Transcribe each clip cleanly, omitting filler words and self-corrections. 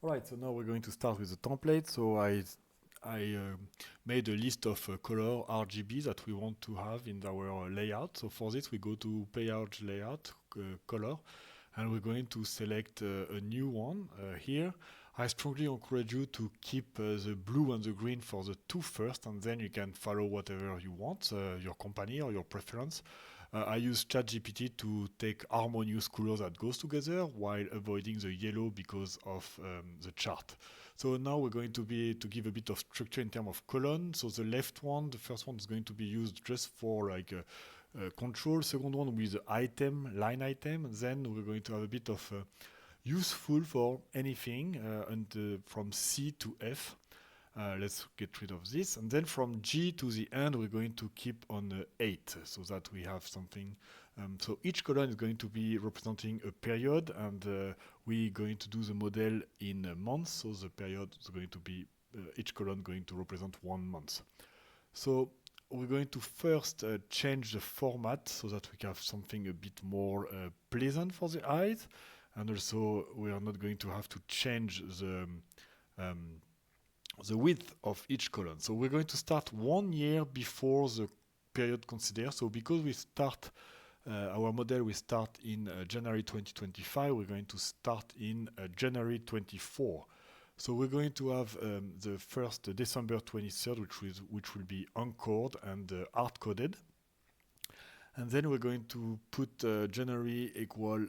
Alright, so now we're going to start with the template. So I made a list of color RGB that we want to have in our layout. So for this, we go to page layout color, and we're going to select a new one here. I strongly encourage you to keep the blue and the green for the two first, and then you can follow whatever you want, your company or your preference. I use ChatGPT to take harmonious colors that goes together while avoiding the yellow because of the chart. So now we're going to give a bit of structure in terms of column. So the left one, the first one is going to be used just for like control. Second one with the item, line item. And then we're going to have a bit of useful for anything and from C to F. Let's get rid of this. And then from G to the end, we're going to keep on 8 so that we have something. So each column is going to be representing a period, and we're going to do the model in months. So the period is going to be each column going to represent 1 month. So we're going to first change the format so that we can have something a bit more pleasant for the eyes. And also we are not going to have to change the width of each column. So we're going to start 1 year before the period considered. So because we start our model, we start in January 2025, we're going to start in January 24. So we're going to have the first December 23rd, which will be encoded and hard-coded. And then we're going to put January equal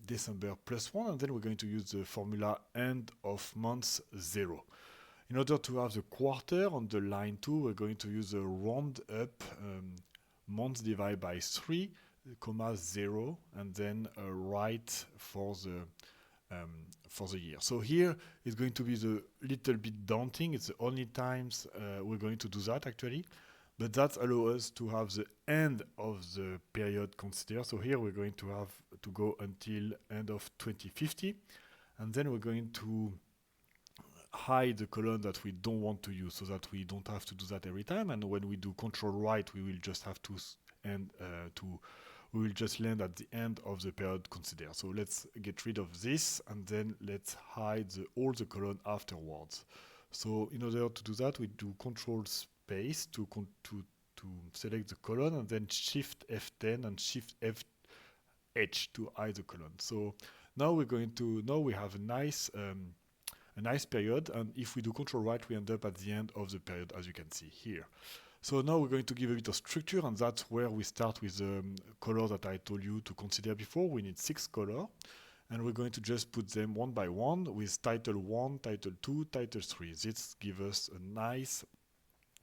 December plus 1, and then we're going to use the formula end of month 0. In order to have the quarter on the line 2, we're going to use a round up months divided by 3, comma 0, and then a right for the year. So here it's going to be the little bit daunting. It's the only times we're going to do that actually. But that allows us to have the end of the period considered. So here we're going to have to go until end of 2050. And then we're going to hide the column that we don't want to use so that we don't have to do that every time. And when we do control right, we will just have to we will just land at the end of the period considered. So let's get rid of this, and then let's hide all the column afterwards. So in order to do that, we do control space to select the column, and then shift F10 and shift F to hide the column. So now we have a nice period, and if we do control right, we end up at the end of the period, as you can see here. So now we're going to give a bit of structure, and that's where we start with the colors that I told you to consider before. We need 6 colors, and we're going to just put them one by one with title 1, title 2, title 3. This gives us a nice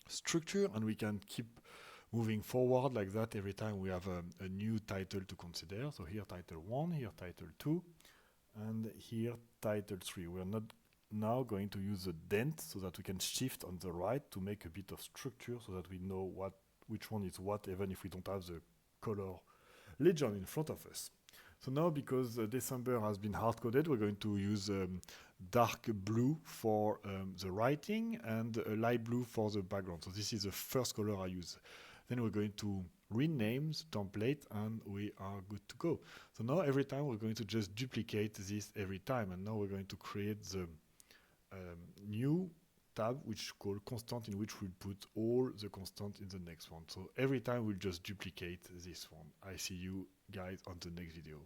structure, and we can keep moving forward like that every time we have a new title to consider. So here title 1, here title 2, and here title 3. We're not now going to use a dent so that we can shift on the right to make a bit of structure so that we know which one is what, even if we don't have the color legend in front of us. So now, because December has been hard-coded, we're going to use dark blue for the writing and light blue for the background. So this is the first color I use. Then we're going to rename the template, and we are good to go. So now every time we're going to just duplicate this every time, and now we're going to create the new tab which is called constant, in which we'll put all the constant in the next one. So every time we'll just duplicate this one. I see you guys on the next video.